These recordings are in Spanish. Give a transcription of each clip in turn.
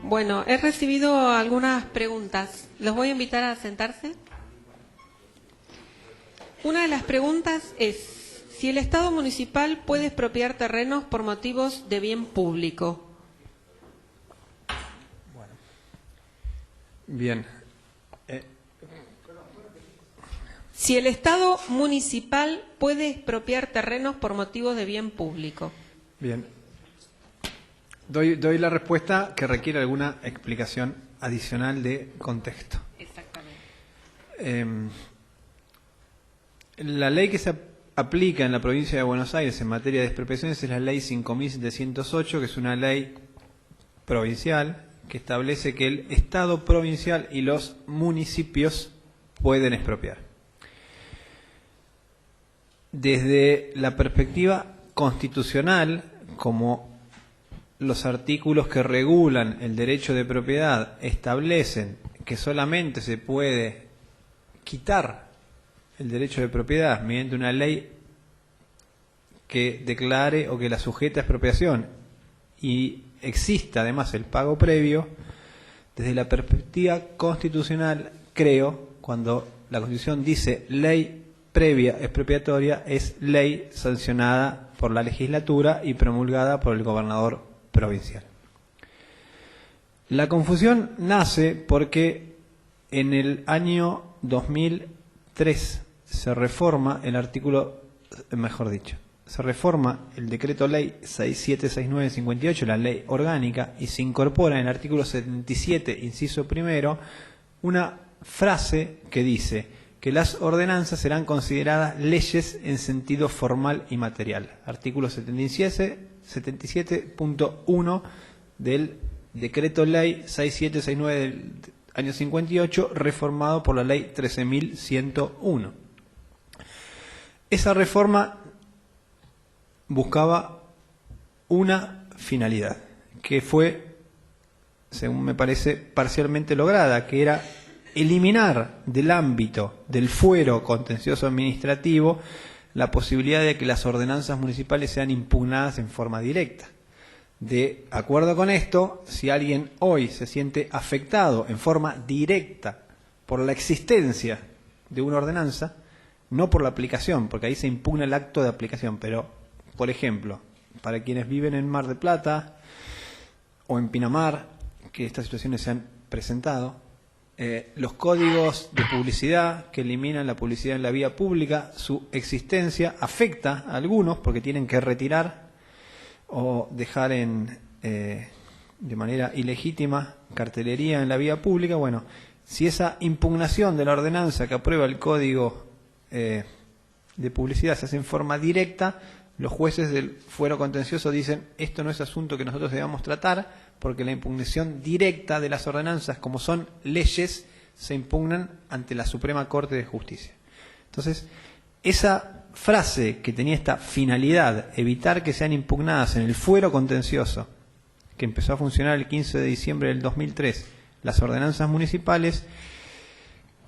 Bueno, he recibido algunas preguntas. Los voy a invitar a sentarse. Una de las preguntas es si el Estado municipal puede expropiar terrenos por motivos de bien público. Bueno. Bien. Si el Estado municipal puede expropiar terrenos por motivos de bien público. Bien. Doy la respuesta que requiere alguna explicación adicional de contexto. Exactamente. La ley que se aplica en la provincia de Buenos Aires en materia de expropiaciones es la ley 5.708, que es una ley provincial que establece que el Estado provincial y los municipios pueden expropiar. Desde la perspectiva constitucional, como los artículos que regulan el derecho de propiedad establecen que solamente se puede quitar el derecho de propiedad mediante una ley que declare o que la sujete a expropiación y exista además el pago previo, desde la perspectiva constitucional, creo, cuando la Constitución dice ley previa expropiatoria, es ley sancionada por la legislatura y promulgada por el gobernador provincial. La confusión nace porque en el año 2003 se reforma el artículo, mejor dicho, se reforma el decreto ley 6769-58, la ley orgánica, y se incorpora en el artículo 77, inciso primero, una frase que dice que las ordenanzas serán consideradas leyes en sentido formal y material. Artículo 77.1 del decreto ley 6769 del año 58, reformado por la ley 13.101. Esa reforma buscaba una finalidad, que fue, según me parece, parcialmente lograda, que era eliminar del ámbito del fuero contencioso administrativo la posibilidad de que las ordenanzas municipales sean impugnadas en forma directa. De acuerdo con esto, si alguien hoy se siente afectado en forma directa por la existencia de una ordenanza, no por la aplicación, porque ahí se impugna el acto de aplicación, pero, por ejemplo, para quienes viven en Mar del Plata o en Pinamar, que estas situaciones se han presentado, los códigos de publicidad que eliminan la publicidad en la vía pública, su existencia afecta a algunos porque tienen que retirar o dejar de manera ilegítima cartelería en la vía pública. Bueno, si esa impugnación de la ordenanza que aprueba el código de publicidad se hace en forma directa, los jueces del fuero contencioso dicen esto no es asunto que nosotros debamos tratar, porque la impugnación directa de las ordenanzas, como son leyes, se impugnan ante la Suprema Corte de Justicia. Entonces, esa frase que tenía esta finalidad, evitar que sean impugnadas en el fuero contencioso, que empezó a funcionar el 15 de diciembre del 2003, las ordenanzas municipales,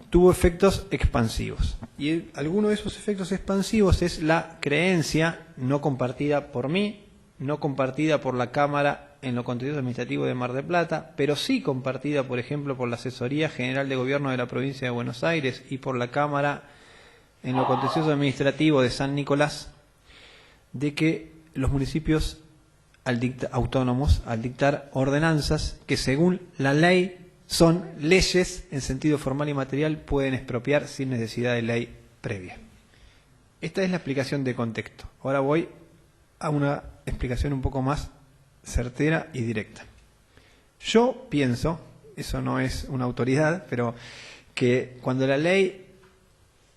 tuvo efectos expansivos. Y alguno de esos efectos expansivos es la creencia, no compartida por mí, no compartida por la Cámara en lo contencioso administrativo de Mar del Plata, pero sí compartida, por ejemplo, por la Asesoría General de Gobierno de la Provincia de Buenos Aires y por la Cámara en lo contencioso administrativo de San Nicolás, de que los municipios autónomos, al dictar ordenanzas que según la ley son leyes en sentido formal y material, pueden expropiar sin necesidad de ley previa. Esta es la explicación de contexto. Ahora voy a una explicación un poco más certera y directa. Yo pienso, eso no es una autoridad, pero que cuando la ley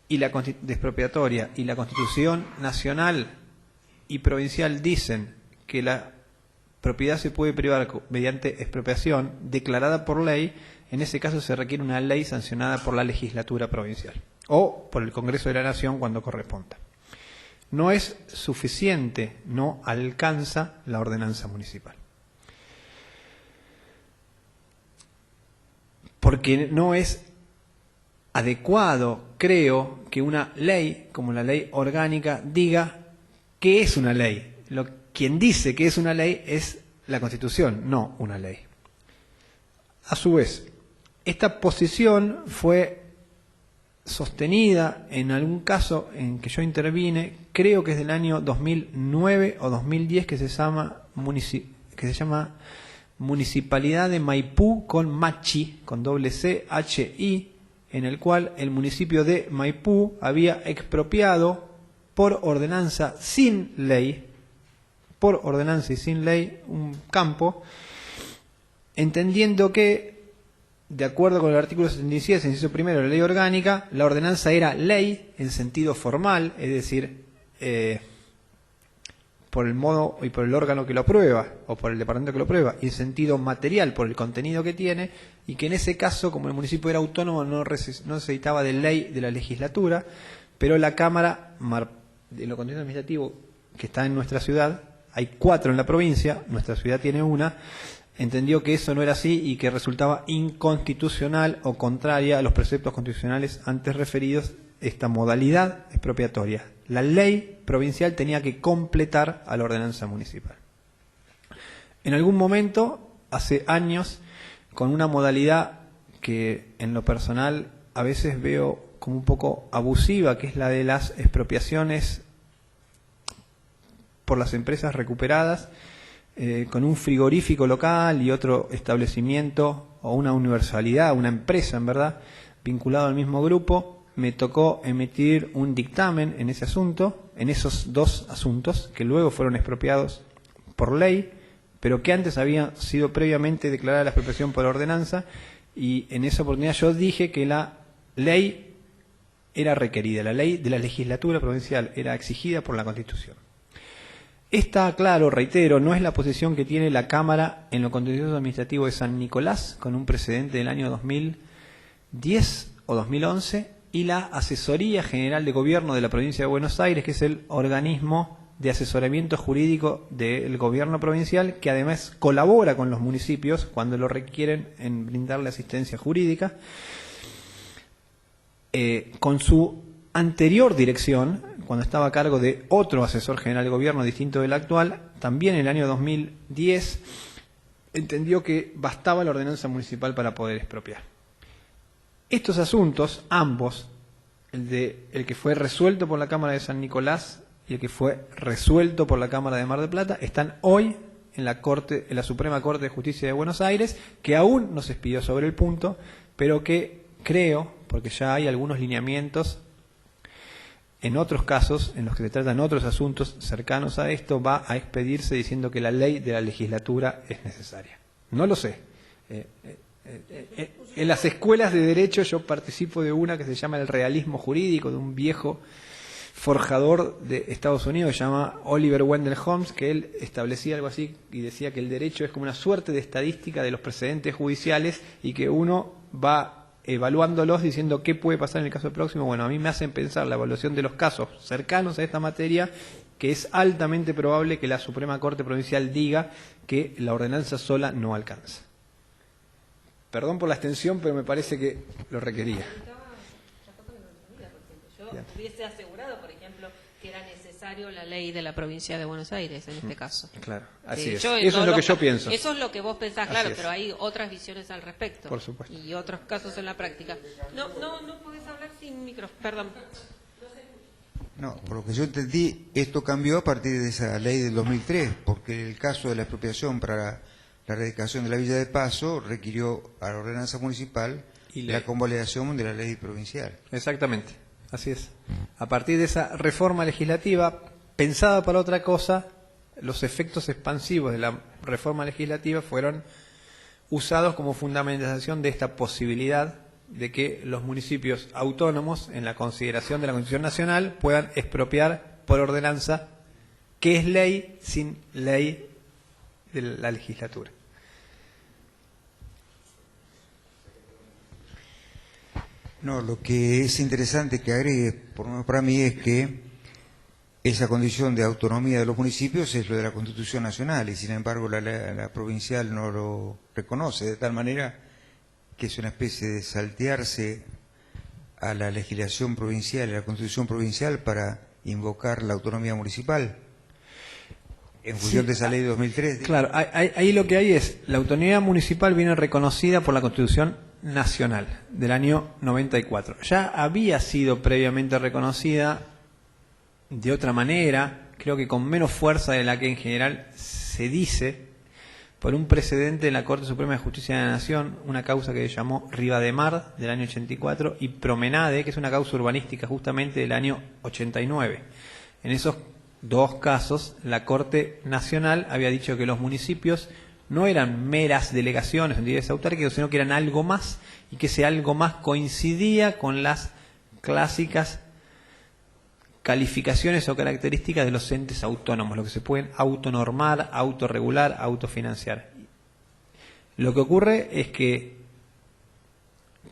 y la expropiatoria y la Constitución nacional y provincial dicen que la propiedad se puede privar mediante expropiación declarada por ley, en ese caso se requiere una ley sancionada por la legislatura provincial o por el Congreso de la Nación cuando corresponda. No es suficiente, no alcanza la ordenanza municipal. Porque no es adecuado, creo, que una ley, como la ley orgánica, diga qué es una ley. Quien dice que es una ley es la Constitución, no una ley. A su vez, esta posición fue sostenida en algún caso en que yo intervine, creo que es del año 2009 o 2010, que se llama Municipalidad de Maipú con Machi, con doble C, H-I, en el cual el municipio de Maipú había expropiado por ordenanza sin ley, por ordenanza y sin ley, un campo, entendiendo que, de acuerdo con el artículo 77, inciso primero de la ley orgánica, la ordenanza era ley en sentido formal, es decir, por el modo y por el órgano que lo aprueba, o por el departamento que lo aprueba, y en sentido material por el contenido que tiene, y que en ese caso, como el municipio era autónomo, no necesitaba de ley de la legislatura, pero la Cámara, en lo contenido administrativo que está en nuestra ciudad, hay 4 en la provincia, nuestra ciudad tiene una, entendió que eso no era así y que resultaba inconstitucional o contraria a los preceptos constitucionales antes referidos esta modalidad expropiatoria. La ley provincial tenía que completar a la ordenanza municipal. En algún momento, hace años, con una modalidad que en lo personal a veces veo como un poco abusiva, que es la de las expropiaciones por las empresas recuperadas, con un frigorífico local y otro establecimiento o una universalidad, una empresa en verdad, vinculado al mismo grupo. Me tocó emitir un dictamen en ese asunto, en esos 2 asuntos, que luego fueron expropiados por ley, pero que antes había sido previamente declarada la expropiación por ordenanza, y en esa oportunidad yo dije que la ley era requerida, la ley de la legislatura provincial era exigida por la Constitución. Esta, claro, reitero, no es la posición que tiene la Cámara en lo contencioso administrativo de San Nicolás, con un precedente del año 2010 o 2011, y la Asesoría General de Gobierno de la Provincia de Buenos Aires, que es el organismo de asesoramiento jurídico del gobierno provincial, que además colabora con los municipios cuando lo requieren en brindarle asistencia jurídica. Con su anterior dirección, cuando estaba a cargo de otro asesor general de gobierno distinto del actual, también en el año 2010, entendió que bastaba la ordenanza municipal para poder expropiar. Estos asuntos, ambos, el que fue resuelto por la Cámara de San Nicolás y el que fue resuelto por la Cámara de Mar del Plata, están hoy en la Suprema Corte de Justicia de Buenos Aires, que aún no se expidió sobre el punto, pero que creo, porque ya hay algunos lineamientos en otros casos en los que se tratan otros asuntos cercanos a esto, va a expedirse diciendo que la ley de la legislatura es necesaria. No lo sé. En las escuelas de derecho yo participo de una que se llama el realismo jurídico, de un viejo forjador de Estados Unidos, se llama Oliver Wendell Holmes, que él establecía algo así y decía que el derecho es como una suerte de estadística de los precedentes judiciales y que uno va evaluándolos diciendo qué puede pasar en el caso próximo. Bueno, a mí me hacen pensar la evaluación de los casos cercanos a esta materia, que es altamente probable que la Suprema Corte Provincial diga que la ordenanza sola no alcanza. Perdón por la extensión, pero me parece que lo requería. Yo hubiese asegurado, por ejemplo, que era necesario la ley de la provincia de Buenos Aires en este caso. Claro, así es. Eso es lo que yo pienso. Eso es lo que vos pensás, claro, pero hay otras visiones al respecto. Por supuesto. Y otros casos en la práctica. No podés hablar sin micrófono, perdón. No, por lo que yo entendí, esto cambió a partir de esa ley del 2003, porque el caso de la expropiación para la erradicación de la Villa de Paso requirió a la ordenanza municipal y la convalidación de la ley provincial. Exactamente, así es. A partir de esa reforma legislativa, pensada para otra cosa, los efectos expansivos de la reforma legislativa fueron usados como fundamentación de esta posibilidad de que los municipios autónomos, en la consideración de la Constitución Nacional, puedan expropiar por ordenanza, que es ley sin ley de la legislatura. No, lo que es interesante que agregue, por lo menos para mí, es que esa condición de autonomía de los municipios es lo de la Constitución Nacional y sin embargo la provincial no lo reconoce, de tal manera que es una especie de saltearse a la legislación provincial, a la Constitución provincial para invocar la autonomía municipal. En función de esa ley de 2003. Claro, ahí lo que hay es, la autonomía municipal viene reconocida por la Constitución Nacional del año 94. Ya había sido previamente reconocida de otra manera, creo que con menos fuerza de la que en general se dice, por un precedente de la Corte Suprema de Justicia de la Nación, una causa que se llamó Rivademar del año 84 y Promenade, que es una causa urbanística justamente del año 89. En esos dos casos, la Corte Nacional había dicho que los municipios no eran meras delegaciones, entidades autárquicas, sino que eran algo más, y que ese algo más coincidía con las clásicas calificaciones o características de los entes autónomos, lo que se pueden autonormar, autorregular, autofinanciar. Lo que ocurre es que,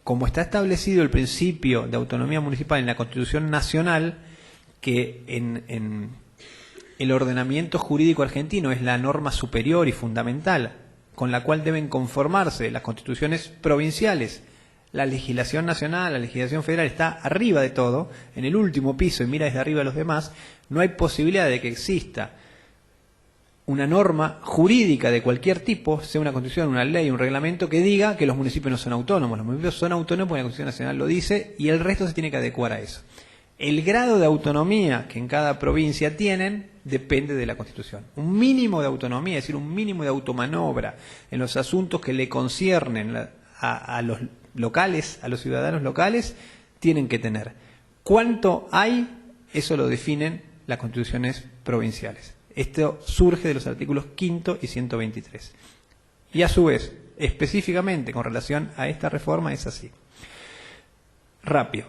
como está establecido el principio de autonomía municipal en la Constitución Nacional, que en el ordenamiento jurídico argentino es la norma superior y fundamental con la cual deben conformarse las constituciones provinciales, la legislación nacional, la legislación federal está arriba de todo, en el último piso y mira desde arriba a los demás, no hay posibilidad de que exista una norma jurídica de cualquier tipo, sea una constitución, una ley, un reglamento, que diga que los municipios no son autónomos. Los municipios son autónomos porque la Constitución Nacional lo dice y el resto se tiene que adecuar a eso. El grado de autonomía que en cada provincia tienen depende de la Constitución. Un mínimo de autonomía, es decir, un mínimo de automanobra en los asuntos que le conciernen a los locales, a los ciudadanos locales, tienen que tener. ¿Cuánto hay? Eso lo definen las constituciones provinciales. Esto surge de los artículos 5 y 123. Y a su vez, específicamente con relación a esta reforma, es así. Rápido.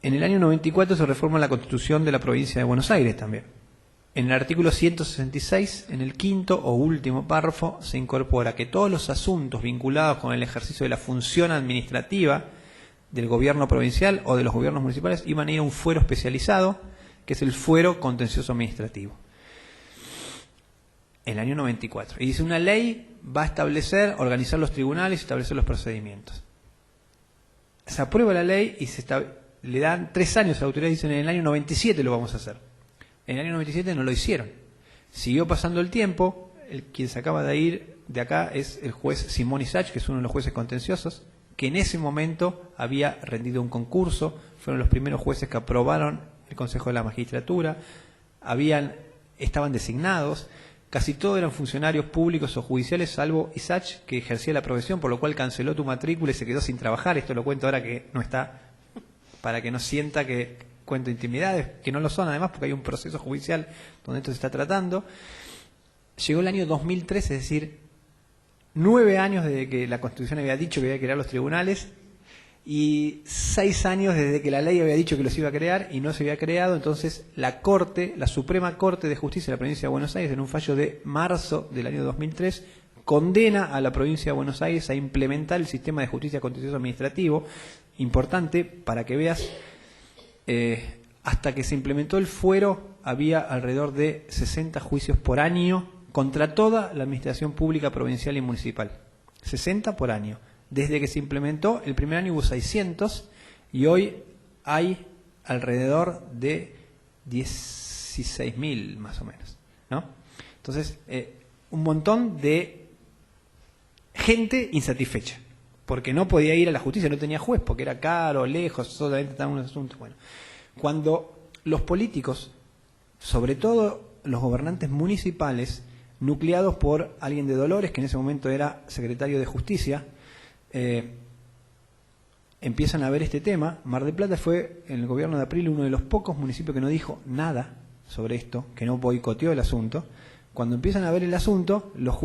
En el año 94 se reforma la Constitución de la provincia de Buenos Aires también. En el artículo 166, en el quinto o último párrafo, se incorpora que todos los asuntos vinculados con el ejercicio de la función administrativa del gobierno provincial o de los gobiernos municipales iban a ir a un fuero especializado, que es el fuero contencioso administrativo. En el año 94. Y dice, una ley va a establecer, organizar los tribunales y establecer los procedimientos. Se aprueba la ley y le dan 3 años a la autoridad y dicen, en el año 97 lo vamos a hacer. En el año 97 no lo hicieron. Siguió pasando el tiempo, quien se acaba de ir de acá es el juez Simón Isach, que es uno de los jueces contenciosos, que en ese momento había rendido un concurso, fueron los primeros jueces que aprobaron el Consejo de la Magistratura, estaban designados, casi todos eran funcionarios públicos o judiciales, salvo Isach, que ejercía la profesión, por lo cual canceló tu matrícula y se quedó sin trabajar. Esto lo cuento ahora que no está, para que no sienta que cuento intimidades, que no lo son además, porque hay un proceso judicial donde esto se está tratando. Llegó el año 2003, es decir, 9 años desde que la Constitución había dicho que había que crear los tribunales y 6 años desde que la ley había dicho que los iba a crear y no se había creado. Entonces la Corte, la Suprema Corte de Justicia de la Provincia de Buenos Aires, en un fallo de marzo del año 2003, condena a la Provincia de Buenos Aires a implementar el sistema de justicia contencioso administrativo. Importante para que veas, hasta que se implementó el fuero había alrededor de 60 juicios por año contra toda la administración pública provincial y municipal. 60 por año. Desde que se implementó, el primer año hubo 600 y hoy hay alrededor de 16.000 más o menos, ¿no? Entonces, un montón de gente insatisfecha, porque no podía ir a la justicia, no tenía juez, porque era caro, lejos, solamente estaban unos asuntos. Bueno, cuando los políticos, sobre todo los gobernantes municipales, nucleados por alguien de Dolores, que en ese momento era secretario de Justicia, empiezan a ver este tema. Mar del Plata fue, en el gobierno de Aprile, uno de los pocos municipios que no dijo nada sobre esto, que no boicoteó el asunto. Cuando empiezan a ver el asunto, los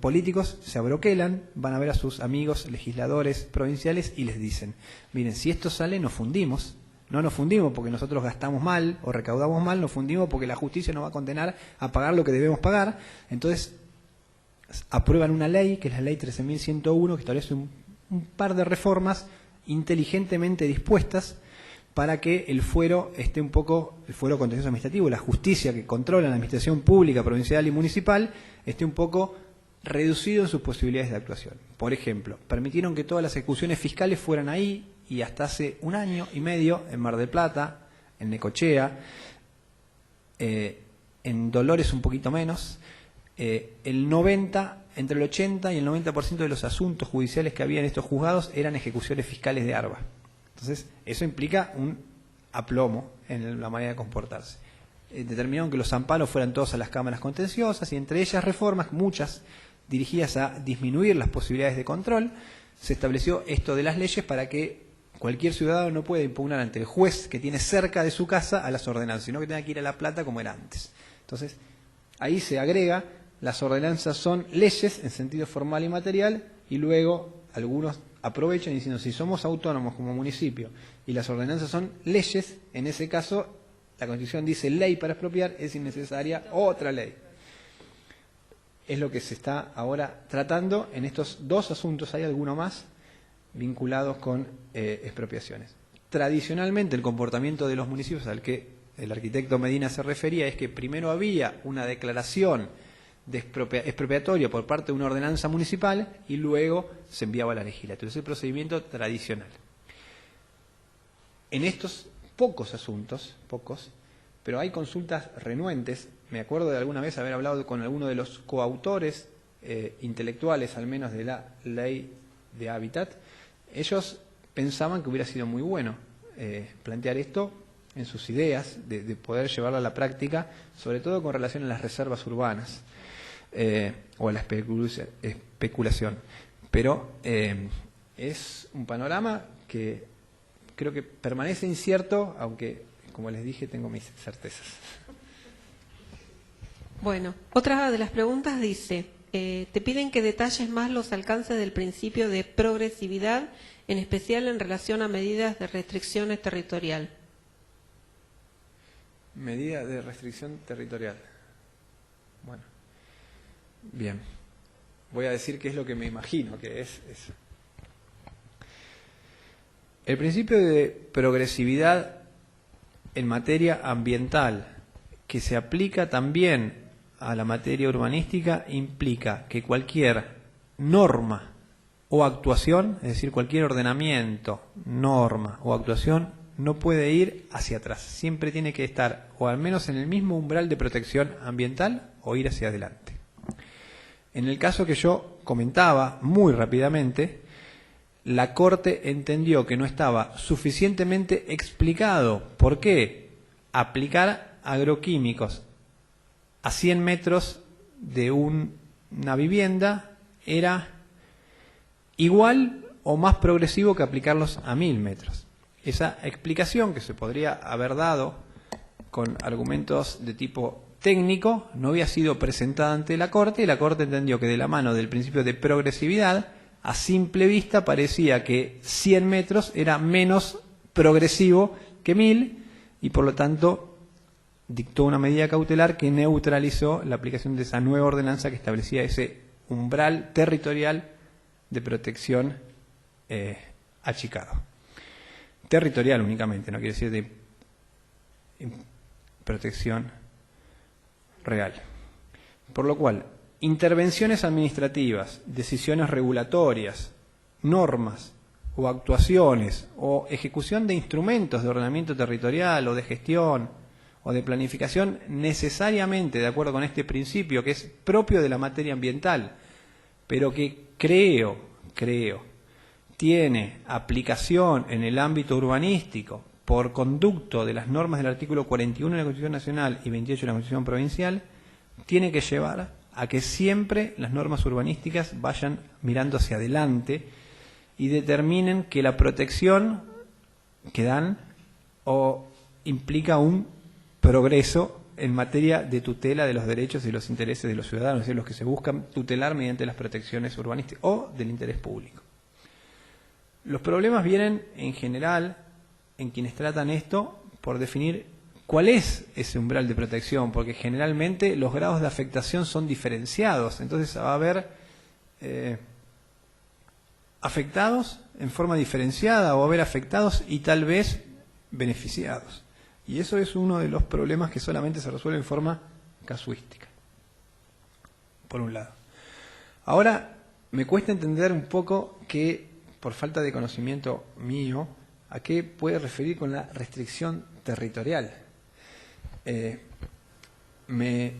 políticos se abroquelan, van a ver a sus amigos legisladores provinciales y les dicen, miren, si esto sale nos fundimos. No nos fundimos porque nosotros gastamos mal o recaudamos mal, nos fundimos porque la justicia nos va a condenar a pagar lo que debemos pagar. Entonces aprueban una ley, que es la ley 13.101, que establece un par de reformas inteligentemente dispuestas para que el fuero esté un poco, el fuero contencioso administrativo, la justicia que controla la administración pública, provincial y municipal, esté un poco reducido en sus posibilidades de actuación. Por ejemplo, permitieron que todas las ejecuciones fiscales fueran ahí, y hasta hace 1 año y medio en Mar del Plata, en Necochea, en Dolores un poquito menos. Entre el 80 y el 90% de los asuntos judiciales que había en estos juzgados eran ejecuciones fiscales de ARBA. Entonces, eso implica un aplomo en la manera de comportarse. Determinaron que los amparos fueran todos a las cámaras contenciosas y entre ellas reformas, muchas dirigidas a disminuir las posibilidades de control. Se estableció esto de las leyes para que cualquier ciudadano no pueda impugnar ante el juez que tiene cerca de su casa a las ordenanzas, sino que tenga que ir a La Plata como era antes. Entonces, ahí se agrega, las ordenanzas son leyes en sentido formal y material, y luego algunos aprovechan diciendo, si somos autónomos como municipio y las ordenanzas son leyes, en ese caso la Constitución dice ley para expropiar, es innecesaria otra ley. Es lo que se está ahora tratando en estos dos asuntos. Hay alguno más vinculados con expropiaciones. Tradicionalmente el comportamiento de los municipios al que el arquitecto Medina se refería es que primero había una declaración de expropiatoria por parte de una ordenanza municipal y luego se enviaba a la legislatura. Es el procedimiento tradicional. En estos pocos asuntos, pero hay consultas renuentes. Me acuerdo de alguna vez haber hablado con alguno de los coautores intelectuales, al menos de la ley de hábitat. Ellos pensaban que hubiera sido muy bueno plantear esto en sus ideas, de poder llevarlo a la práctica, sobre todo con relación a las reservas urbanas o a la especulación. Pero es un panorama que creo que permanece incierto, aunque, como les dije, tengo mis certezas. Bueno, otra de las preguntas dice, te piden que detalles más los alcances del principio de progresividad, en especial en relación a medidas de restricción territorial. Medida de restricción territorial. Bueno, bien. Voy a decir qué es lo que me imagino que es eso. El principio de progresividad en materia ambiental, que se aplica también a la materia urbanística, implica que cualquier norma o actuación, es decir, cualquier ordenamiento, norma o actuación, no puede ir hacia atrás. Siempre tiene que estar, o al menos en el mismo umbral de protección ambiental, o ir hacia adelante. En el caso que yo comentaba muy rápidamente, la Corte entendió que no estaba suficientemente explicado por qué aplicar agroquímicos a 100 metros de una vivienda era igual o más progresivo que aplicarlos a 1000 metros. Esa explicación, que se podría haber dado con argumentos de tipo técnico, no había sido presentada ante la Corte, y la Corte entendió que de la mano del principio de progresividad, a simple vista parecía que 100 metros era menos progresivo que 1000, y por lo tanto dictó una medida cautelar que neutralizó la aplicación de esa nueva ordenanza que establecía ese umbral territorial de protección achicado. Territorial únicamente, no quiere decir de protección real. Por lo cual, intervenciones administrativas, decisiones regulatorias, normas o actuaciones o ejecución de instrumentos de ordenamiento territorial o de gestión o de planificación necesariamente de acuerdo con este principio que es propio de la materia ambiental, pero que creo, tiene aplicación en el ámbito urbanístico por conducto de las normas del artículo 41 de la Constitución Nacional y 28 de la Constitución Provincial, tiene que llevar a que siempre las normas urbanísticas vayan mirando hacia adelante y determinen que la protección que dan o implica un progreso en materia de tutela de los derechos y los intereses de los ciudadanos, es decir, los que se buscan tutelar mediante las protecciones urbanísticas o del interés público. Los problemas vienen en general en quienes tratan esto por definir cuál es ese umbral de protección, porque generalmente los grados de afectación son diferenciados, entonces va a haber afectados en forma diferenciada o va a haber afectados y tal vez beneficiados. Y eso es uno de los problemas que solamente se resuelve en forma casuística, por un lado. Ahora, me cuesta entender un poco que, por falta de conocimiento mío, a qué puede referir con la restricción territorial. me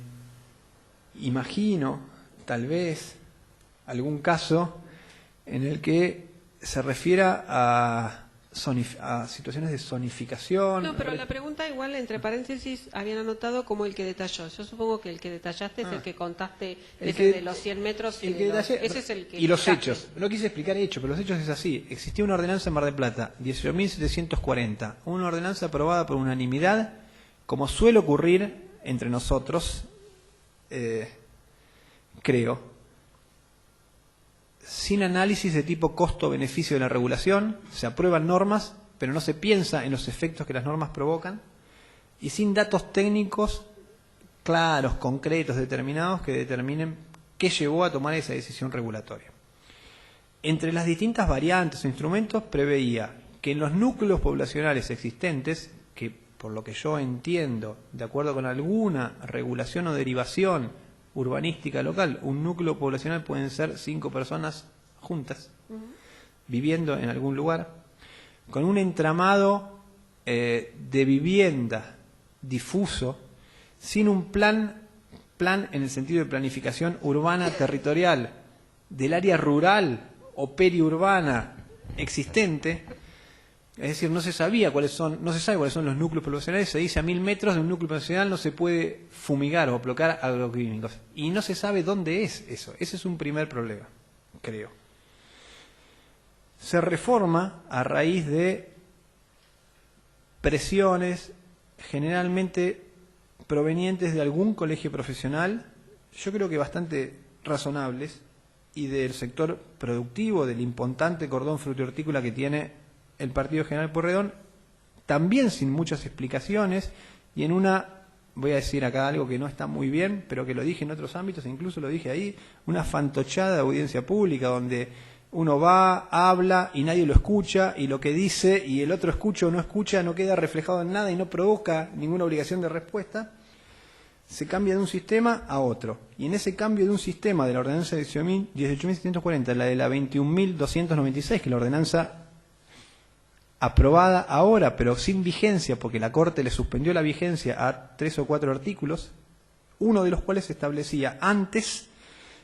imagino, tal vez, algún caso en el que se refiera a situaciones de zonificación. No, pero la pregunta igual, entre paréntesis, habían anotado como el que detalló. Yo supongo que el que detallaste es el que contaste, de los 100 metros. Ese es el que... Y los hechos. No quise explicar hechos, pero los hechos es así. Existía una ordenanza en Mar del Plata, 18.740. Una ordenanza aprobada por unanimidad, como suele ocurrir entre nosotros, creo, sin análisis de tipo costo-beneficio de la regulación, se aprueban normas, pero no se piensa en los efectos que las normas provocan, y sin datos técnicos claros, concretos, determinados, que determinen qué llevó a tomar esa decisión regulatoria. Entre las distintas variantes o instrumentos preveía que en los núcleos poblacionales existentes, que por lo que yo entiendo, de acuerdo con alguna regulación o derivación urbanística local, un núcleo poblacional pueden ser 5 personas juntas, viviendo en algún lugar, con un entramado de vivienda difuso, sin un plan en el sentido de planificación urbana territorial del área rural o periurbana existente. Es decir, no se sabe cuáles son los núcleos poblacionales. Se dice a 1000 metros de un núcleo poblacional no se puede fumigar o aplicar agroquímicos. Y no se sabe dónde es eso. Ese es un primer problema, creo. Se reforma a raíz de presiones generalmente provenientes de algún colegio profesional, yo creo que bastante razonables, y del sector productivo, del importante cordón frutícola que tiene el Partido General Pueyrredón, también sin muchas explicaciones, y en una, voy a decir acá algo que no está muy bien, pero que lo dije en otros ámbitos, e incluso lo dije ahí, una fantochada de audiencia pública, donde uno va, habla y nadie lo escucha, y lo que dice y el otro escucha o no escucha no queda reflejado en nada y no provoca ninguna obligación de respuesta. Se cambia de un sistema a otro, y en ese cambio de un sistema de la ordenanza 18.740, la de la 21.296, que es la ordenanza aprobada ahora, pero sin vigencia, porque la Corte le suspendió la vigencia a 3 o 4 artículos, uno de los cuales establecía antes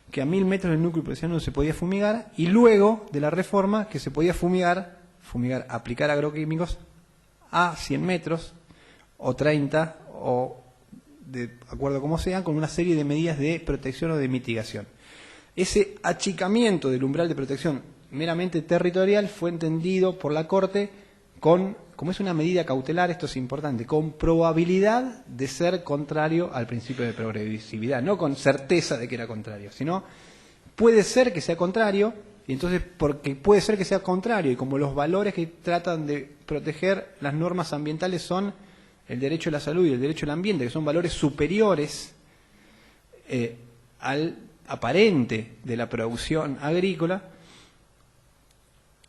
que a 1000 metros del núcleo poblacional no se podía fumigar, y luego de la reforma que se podía fumigar, aplicar agroquímicos a 100 metros, o 30, o de acuerdo como sea, con una serie de medidas de protección o de mitigación. Ese achicamiento del umbral de protección meramente territorial fue entendido por la Corte como es una medida cautelar, esto es importante, con probabilidad de ser contrario al principio de progresividad, no con certeza de que era contrario, sino puede ser que sea contrario, y entonces porque puede ser que sea contrario, y como los valores que tratan de proteger las normas ambientales son el derecho a la salud y el derecho al ambiente, que son valores superiores al aparente de la producción agrícola,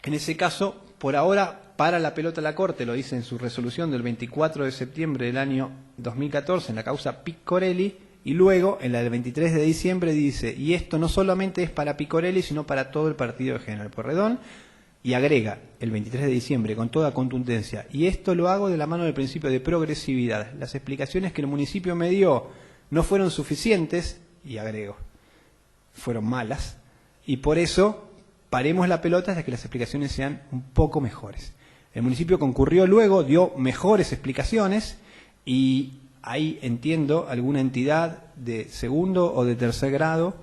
en ese caso, por ahora, para la pelota a la Corte, lo dice en su resolución del 24 de septiembre del año 2014 en la causa Piccorelli, y luego en la del 23 de diciembre dice, y esto no solamente es para Piccorelli, sino para todo el partido de General Pueyrredón, y agrega el 23 de diciembre con toda contundencia, y esto lo hago de la mano del principio de progresividad. Las explicaciones que el municipio me dio no fueron suficientes, y agrego, fueron malas, y por eso paremos la pelota hasta que las explicaciones sean un poco mejores. El municipio concurrió luego, dio mejores explicaciones, y ahí entiendo alguna entidad de segundo o de tercer grado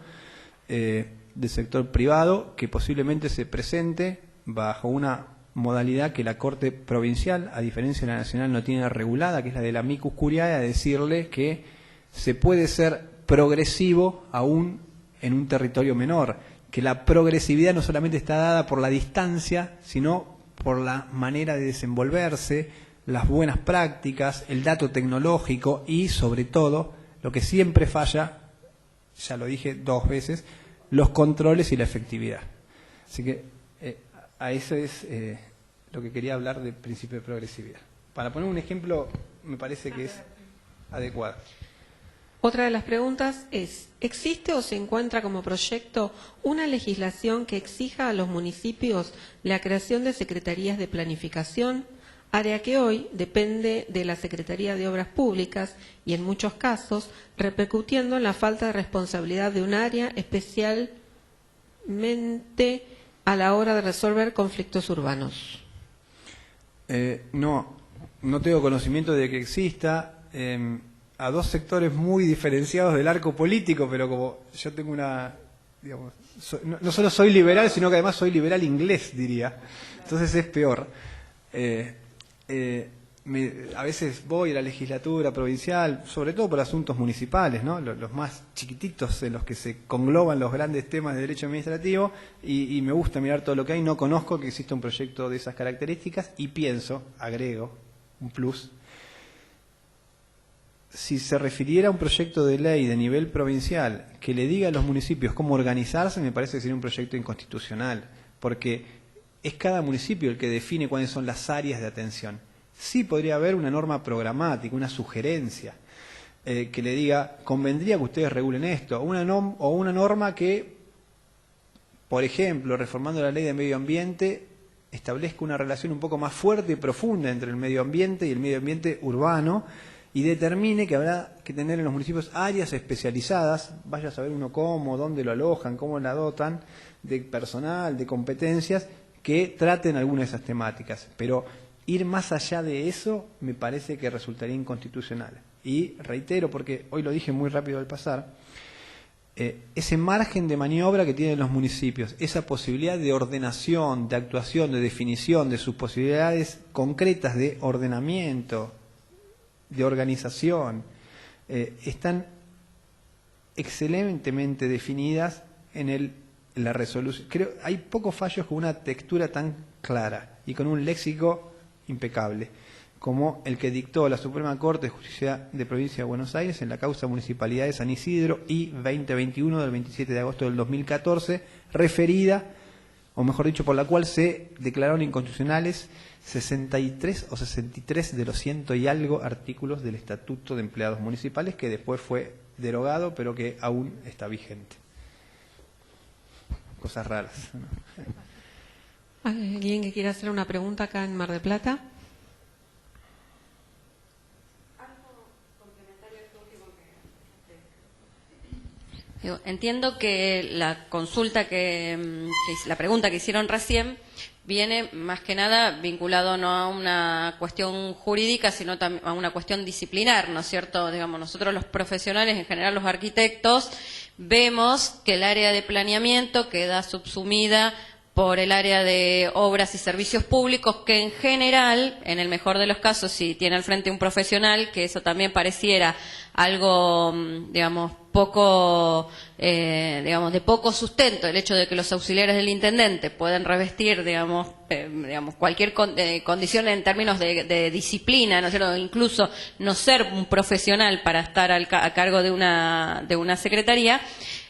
del sector privado que posiblemente se presente bajo una modalidad que la Corte Provincial, a diferencia de la Nacional, no tiene regulada, que es la de la amicus curiae, a decirle que se puede ser progresivo aún en un territorio menor, que la progresividad no solamente está dada por la distancia, sino por la manera de desenvolverse, las buenas prácticas, el dato tecnológico y, sobre todo, lo que siempre falla, ya lo dije 2 veces, los controles y la efectividad. Así que a eso es lo que quería hablar del principio de progresividad. Para poner un ejemplo, me parece que es adecuado. Otra de las preguntas es, ¿existe o se encuentra como proyecto una legislación que exija a los municipios la creación de secretarías de planificación, área que hoy depende de la Secretaría de Obras Públicas y en muchos casos repercutiendo en la falta de responsabilidad de un área, especialmente a la hora de resolver conflictos urbanos. No tengo conocimiento de que exista a dos sectores muy diferenciados del arco político, pero como yo tengo una, digamos, no solo soy liberal, sino que además soy liberal inglés, diría. Entonces es peor. A veces voy a la legislatura provincial, sobre todo por asuntos municipales, ¿no? Los más chiquititos en los que se congloban los grandes temas de derecho administrativo, y me gusta mirar todo lo que hay. No conozco que exista un proyecto de esas características y pienso, agrego un plus, si se refiriera a un proyecto de ley de nivel provincial que le diga a los municipios cómo organizarse, me parece que sería un proyecto inconstitucional, porque es cada municipio el que define cuáles son las áreas de atención. Sí podría haber una norma programática, una sugerencia, que le diga, convendría que ustedes regulen esto, o una norma que, por ejemplo, reformando la ley de medio ambiente, establezca una relación un poco más fuerte y profunda entre el medio ambiente y el medio ambiente urbano, y determine que habrá que tener en los municipios áreas especializadas, vaya a saber uno cómo, dónde lo alojan, cómo la dotan, de personal, de competencias, que traten alguna de esas temáticas. Pero ir más allá de eso me parece que resultaría inconstitucional. Y reitero, porque hoy lo dije muy rápido al pasar, ese margen de maniobra que tienen los municipios, esa posibilidad de ordenación, de actuación, de definición de sus posibilidades concretas de ordenamiento, de organización, están excelentemente definidas en la resolución. Creo hay pocos fallos con una textura tan clara y con un léxico impecable como el que dictó la Suprema Corte de Justicia de Provincia de Buenos Aires en la causa Municipalidad de San Isidro I-2021 del 27 de agosto del 2014, referida, o mejor dicho, por la cual se declararon inconstitucionales 63 o 63 de los 100 y algo artículos del Estatuto de Empleados Municipales, que después fue derogado, pero que aún está vigente. Cosas raras, ¿no? ¿Alguien que quiera hacer una pregunta acá en Mar del Plata? Entiendo que la consulta la pregunta que hicieron recién viene más que nada vinculado no a una cuestión jurídica, sino también a una cuestión disciplinar, ¿no es cierto? Digamos, nosotros los profesionales, en general los arquitectos, vemos que el área de planeamiento queda subsumida por el área de obras y servicios públicos, que en general, en el mejor de los casos, si tiene al frente un profesional, que eso también pareciera algo, digamos, poco, de poco sustento, el hecho de que los auxiliares del intendente pueden revestir, digamos, cualquier condición en términos de disciplina, ¿no es cierto? Incluso no ser un profesional para estar a cargo de una secretaría.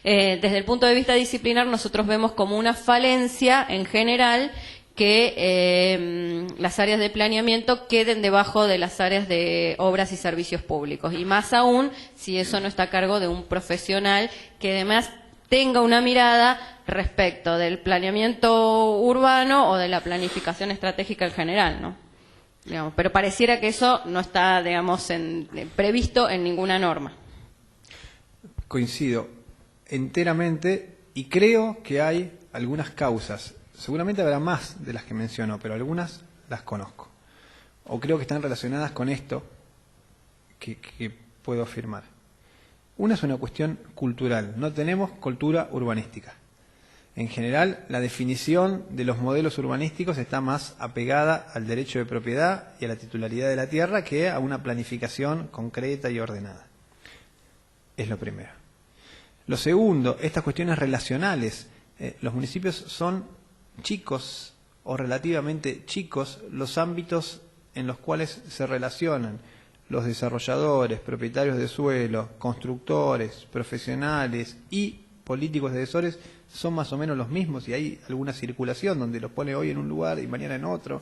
Desde el punto de vista disciplinar, nosotros vemos como una falencia en general que las áreas de planeamiento queden debajo de las áreas de obras y servicios públicos, y más aún si eso no está a cargo de un profesional que además tenga una mirada respecto del planeamiento urbano o de la planificación estratégica en general, ¿no? Digamos, pero pareciera que eso no está, digamos, previsto en ninguna norma. Coincido enteramente, y creo que hay algunas causas. Seguramente habrá más de las que menciono, pero algunas las conozco. O creo que están relacionadas con esto que puedo afirmar. Una es una cuestión cultural. No tenemos cultura urbanística. En general, la definición de los modelos urbanísticos está más apegada al derecho de propiedad y a la titularidad de la tierra que a una planificación concreta y ordenada. Es lo primero. Lo segundo, estas cuestiones relacionales. Los municipios son chicos o relativamente chicos los ámbitos en los cuales se relacionan los desarrolladores, propietarios de suelo, constructores, profesionales y políticos decisores son más o menos los mismos, y hay alguna circulación donde los pone hoy en un lugar y mañana en otro.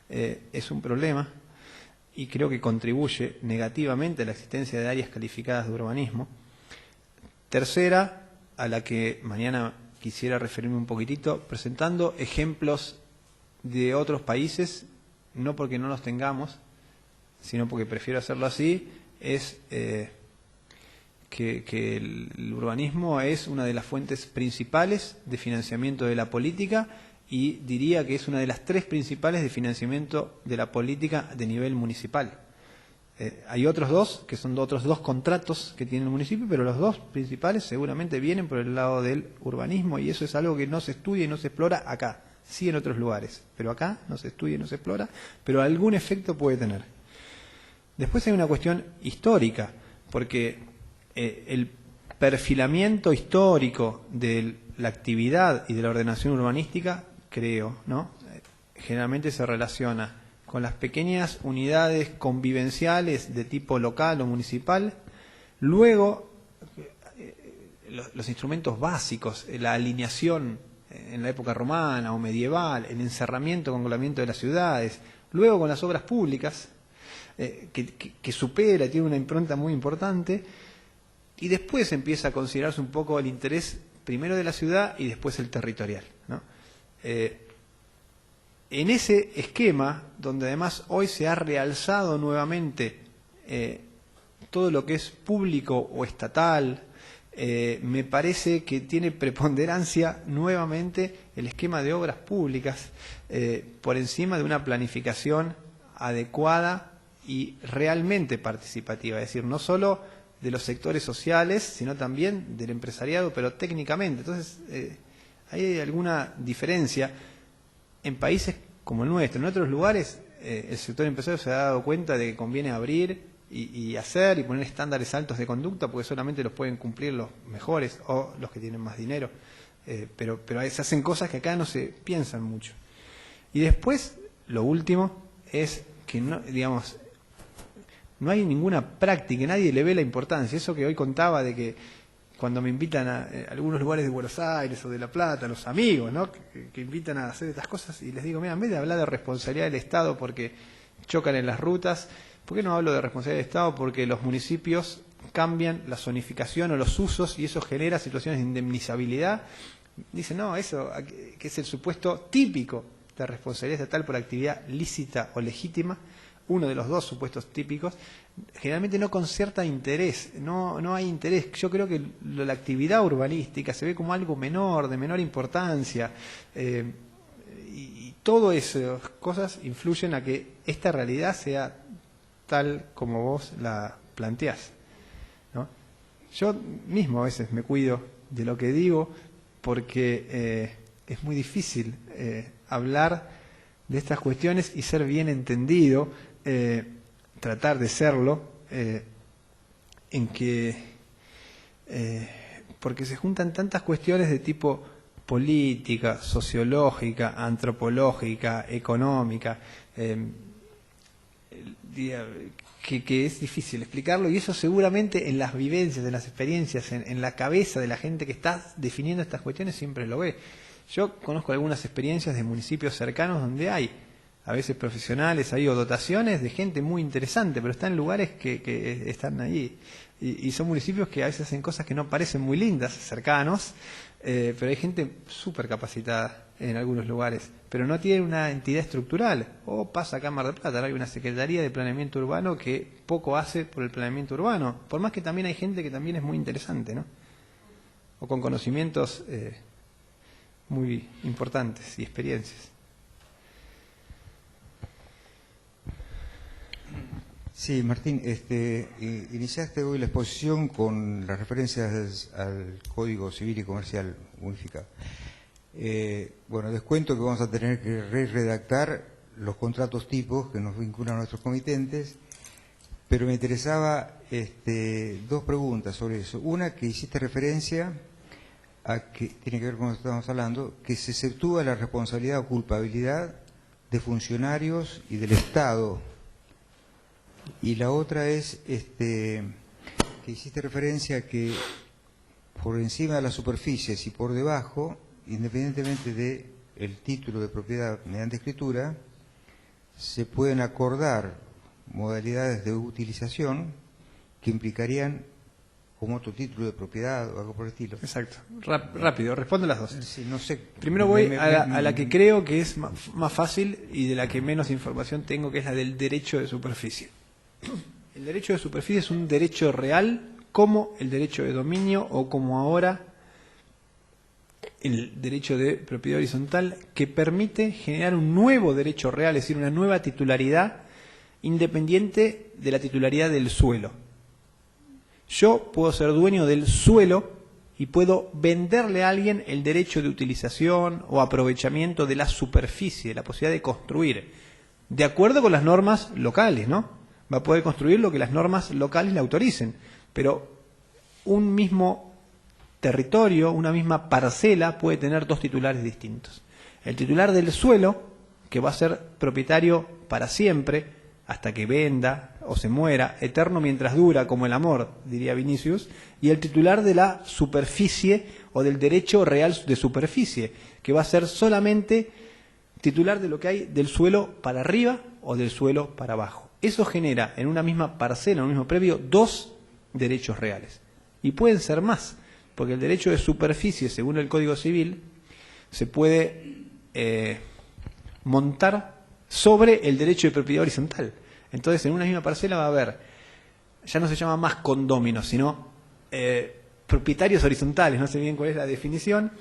Es un problema y creo que contribuye negativamente a la existencia de áreas calificadas de urbanismo. Tercera, a la que mañana quisiera referirme un poquitito, presentando ejemplos de otros países no porque no los tengamos, sino porque prefiero hacerlo así, es que el urbanismo es una de las fuentes principales de financiamiento de la política, y diría que es una de las 3 principales de financiamiento de la política de nivel municipal. Hay otros 2, que son otros 2 contratos que tiene el municipio, pero los 2 principales seguramente vienen por el lado del urbanismo, y eso es algo que no se estudia y no se explora acá, sí en otros lugares, pero acá no se estudia y no se explora, pero algún efecto puede tener. Después hay una cuestión histórica, porque el perfilamiento histórico de la actividad y de la ordenación urbanística, creo, ¿no? Generalmente se relaciona con las pequeñas unidades convivenciales de tipo local o municipal, luego los instrumentos básicos, la alineación en la época romana o medieval, el encerramiento, conglomeramiento de las ciudades, luego con las obras públicas, que supera, tiene una impronta muy importante, y después empieza a considerarse un poco el interés primero de la ciudad y después el territorial, ¿no? En ese esquema, donde además hoy se ha realzado nuevamente todo lo que es público o estatal, me parece que tiene preponderancia nuevamente el esquema de obras públicas por encima de una planificación adecuada y realmente participativa, es decir, no solo de los sectores sociales, sino también del empresariado, pero técnicamente. Entonces, hay alguna diferencia en países como el nuestro. En otros lugares, el sector empresario se ha dado cuenta de que conviene abrir y hacer y poner estándares altos de conducta, porque solamente los pueden cumplir los mejores o los que tienen más dinero. Pero se hacen cosas que acá no se piensan mucho. Y después, lo último es que no, digamos, no hay ninguna práctica, nadie le ve la importancia. Eso que hoy contaba de que cuando me invitan a algunos lugares de Buenos Aires o de La Plata, los amigos, ¿no? que invitan a hacer estas cosas, y les digo, mira, en vez de hablar de responsabilidad del Estado porque chocan en las rutas, ¿por qué no hablo de responsabilidad del Estado? Porque los municipios cambian la zonificación o los usos y eso genera situaciones de indemnizabilidad. Dicen, no, eso que es el supuesto típico de responsabilidad estatal por actividad lícita o legítima, uno de los 2 supuestos típicos, generalmente no concierta interés, no hay interés. Yo creo que la actividad urbanística se ve como algo menor, de menor importancia, y todas esas cosas influyen a que esta realidad sea tal como vos la planteás, ¿no? Yo mismo a veces me cuido de lo que digo porque es muy difícil hablar de estas cuestiones y ser bien entendido, tratar de serlo, porque se juntan tantas cuestiones de tipo política, sociológica, antropológica, económica, que es difícil explicarlo, y eso seguramente en las vivencias, en las experiencias, en la cabeza de la gente que está definiendo estas cuestiones siempre lo ve. Yo conozco algunas experiencias de municipios cercanos donde hay a veces profesionales ahí o dotaciones de gente muy interesante, pero están en lugares que están ahí. Y son municipios que a veces hacen cosas que no parecen muy lindas, cercanos, pero hay gente súper capacitada en algunos lugares, pero no tienen una entidad estructural. O pasa acá en Mar del Plata, hay una Secretaría de Planeamiento Urbano que poco hace por el planeamiento urbano, por más que también hay gente que también es muy interesante, ¿no? O con conocimientos muy importantes y experiencias. Sí, Martín, iniciaste hoy la exposición con las referencias al Código Civil y Comercial Unificado. Bueno, les cuento que vamos a tener que redactar los contratos tipos que nos vinculan a nuestros comitentes, pero me interesaba 2 preguntas sobre eso. Una, que hiciste referencia a que tiene que ver con lo que estamos hablando, que se exceptúa la responsabilidad o culpabilidad de funcionarios y del Estado. Y la otra es que hiciste referencia a que por encima de las superficies y por debajo, independientemente del título de propiedad mediante escritura, se pueden acordar modalidades de utilización que implicarían como otro título de propiedad o algo por el estilo. Exacto. Rápido, respondo las dos. Sí, no sé. Primero voy a la que creo que es más fácil y de la que menos información tengo, que es la del derecho de superficie. El derecho de superficie es un derecho real como el derecho de dominio o como ahora el derecho de propiedad horizontal, que permite generar un nuevo derecho real, es decir, una nueva titularidad independiente de la titularidad del suelo. Yo puedo ser dueño del suelo y puedo venderle a alguien el derecho de utilización o aprovechamiento de la superficie, la posibilidad de construir, de acuerdo con las normas locales, ¿no? Va a poder construir lo que las normas locales le autoricen, pero un mismo territorio, una misma parcela puede tener dos titulares distintos. El titular del suelo, que va a ser propietario para siempre, hasta que venda o se muera, eterno mientras dura, como el amor, diría Vinicius, y el titular de la superficie o del derecho real de superficie, que va a ser solamente titular de lo que hay del suelo para arriba o del suelo para abajo. Eso genera en una misma parcela, en un mismo previo, dos derechos reales. Y pueden ser más, porque el derecho de superficie, según el Código Civil, se puede montar sobre el derecho de propiedad horizontal. Entonces, en una misma parcela va a haber, ya no se llama más condóminos, sino propietarios horizontales, no sé bien cuál es la definición,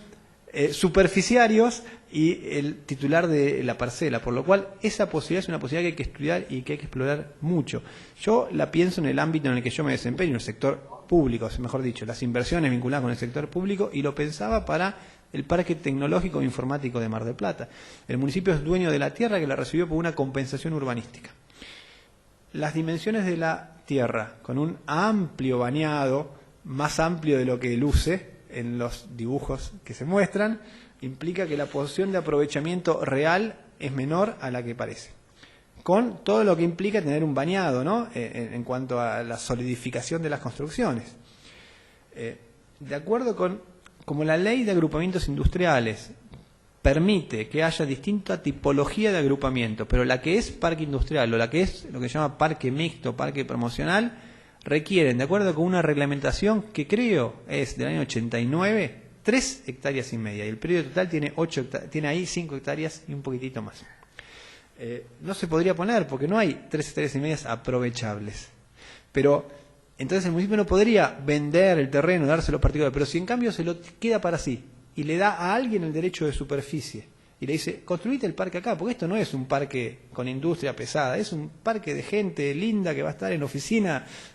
superficiarios y el titular de la parcela, por lo cual esa posibilidad es una posibilidad que hay que estudiar y que hay que explorar mucho. Yo la pienso en el ámbito en el que yo me desempeño, en el sector público, mejor dicho, las inversiones vinculadas con el sector público, y lo pensaba para el Parque Tecnológico e Informático de Mar del Plata. El municipio es dueño de la tierra, que la recibió por una compensación urbanística. Las dimensiones de la tierra, con un amplio bañado, más amplio de lo que luce en los dibujos que se muestran, implica que la posición de aprovechamiento real es menor a la que parece, con todo lo que implica tener un bañado, ¿no? En cuanto a la solidificación de las construcciones. De acuerdo con, como la ley de agrupamientos industriales permite que haya distinta tipología de agrupamiento, pero la que es parque industrial o la que es lo que se llama parque mixto, parque promocional, requieren, de acuerdo con una reglamentación que creo es del año 89, 3 hectáreas y media, y el periodo total tiene ahí 5 hectáreas y un poquitito más. No se podría poner porque no hay 3 hectáreas y media aprovechables, pero entonces el municipio no podría vender el terreno, dárselo a particulares, pero si en cambio se lo queda para sí y le da a alguien el derecho de superficie y le dice, construite el parque acá, porque esto no es un parque con industria pesada, es un parque de gente linda que va a estar en oficina